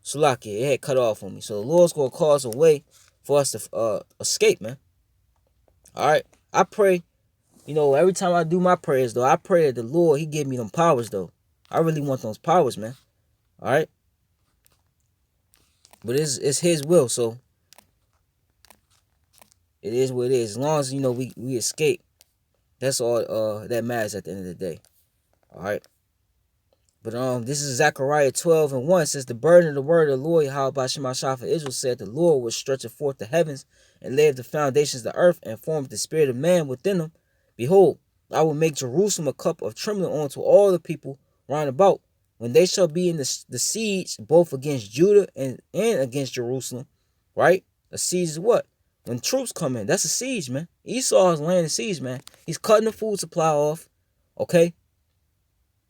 Salaki, it had cut off on me. So the Lord's gonna cause a way for us to escape, man. Alright. I pray, every time I do my prayers though, I pray that the Lord, He give me them powers though. I really want those powers, man. Alright. But it's His will, so it is what it is. As long as we escape, that's all that matters at the end of the day. Alright. But this is Zechariah 12:1. It says, the burden of the word of the Lord, how by Shema for Israel said, the Lord was stretching forth the heavens and laid the foundations of the earth and formed the spirit of man within them. Behold, I will make Jerusalem a cup of trembling unto all the people round about, when they shall be in the siege, both against Judah and against Jerusalem. Right? A siege is what? When troops come in. That's a siege, man. Esau is laying the siege, man. He's cutting the food supply off. Okay?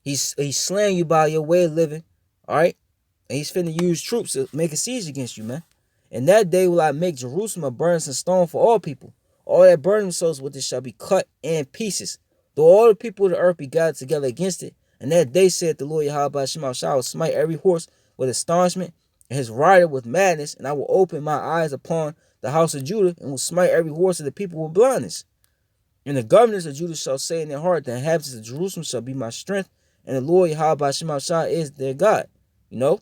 He's slaying you by your way of living, all right? And he's finna use troops to make a siege against you, man. And that day will I make Jerusalem a burning stone for all people. All that burn themselves with it shall be cut in pieces. Though all the people of the earth be gathered together against it. And that day said the Lord Yahweh Shema Shah will smite every horse with astonishment and his rider with madness. And I will open my eyes upon the house of Judah and will smite every horse of the people with blindness. And the governors of Judah shall say in their heart, the inhabitants of Jerusalem shall be my strength. And the Lord Yahweh Shema Shah is their God. Their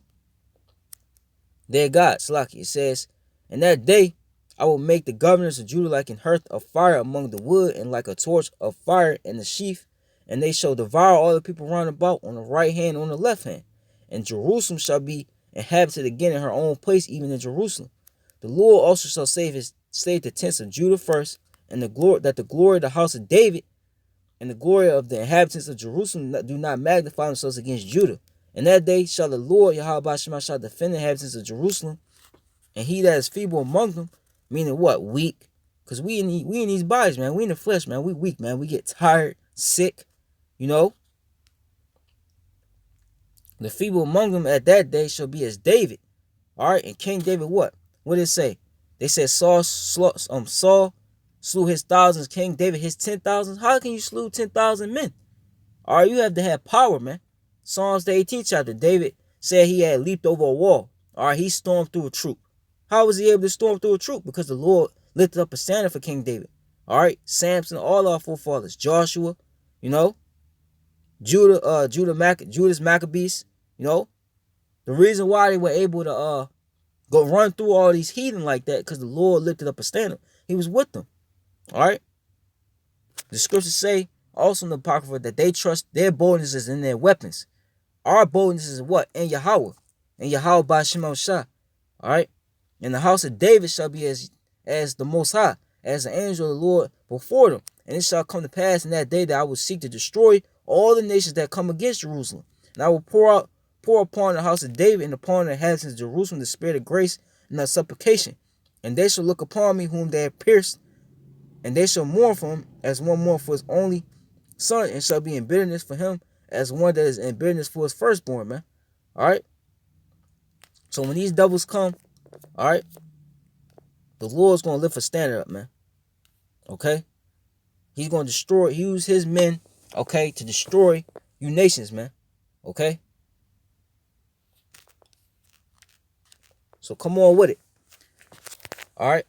God. Slaki. It says, in that day I will make the governors of Judah like an hearth of fire among the wood, and like a torch of fire in the sheath. And they shall devour all the people round about on the right hand and on the left hand. And Jerusalem shall be inhabited again in her own place, even in Jerusalem. The Lord also shall save the tents of Judah first, and the glory of the house of David and the glory of the inhabitants of Jerusalem do not magnify themselves against Judah. And that day shall the Lord Yahweh Shema Shah defend the inhabitants of Jerusalem, and he that is feeble among them, meaning what? Weak. Because we in these bodies, man. We in the flesh, man. We weak, man. We get tired, sick, The feeble among them at that day shall be as David. All right, and King David what? What did it say? They said Saul slew his thousands, King David his 10,000. How can you slew 10,000 men? All right, you have to have power, man. Psalms the 18th chapter, David said he had leaped over a wall. All right, he stormed through a troop. How was he able to storm through a troop? Because the Lord lifted up a standard for King David. All right, Samson, all our forefathers, Joshua, Judah's Maccabees, The reason why they were able to go run through all these heathen like that, because the Lord lifted up a standard. He was with them. All right. The scriptures say also in the Apocrypha that they trust their boldness is in their weapons. Our boldness is what? In Yahweh. And Yahweh by Shema Shah. All right. And the house of David shall be as the Most High, as the angel of the Lord before them. And it shall come to pass in that day that I will seek to destroy all the nations that come against Jerusalem. And I will pour upon the house of David and upon the inhabitants of Jerusalem the spirit of grace and of supplication. And they shall look upon me whom they have pierced, and they shall mourn for him as one mourn for his only son, and shall be in bitterness for him as one that is in bitterness for his firstborn, man. All right. So when these devils come, all right, the Lord's going to lift a standard up, man. Okay. He's going to use his men, okay, to destroy you nations, man. Okay. So come on with it. All right.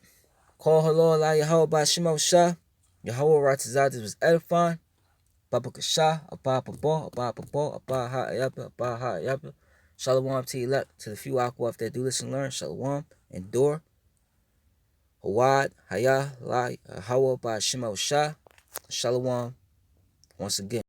Call her Lord La Yahweh by Shema Shah. Yahweh Ratazadis was edifying. Baba Kasha, Abba Baba, Abba Baba, Abba Ha Yapa, Abba Ha Yapa. Shalom to you, to the few Aquaf that do listen and learn. Shalom, endure. Hawad, Hayah, La Yahweh by Shema Shah. Shalom once again.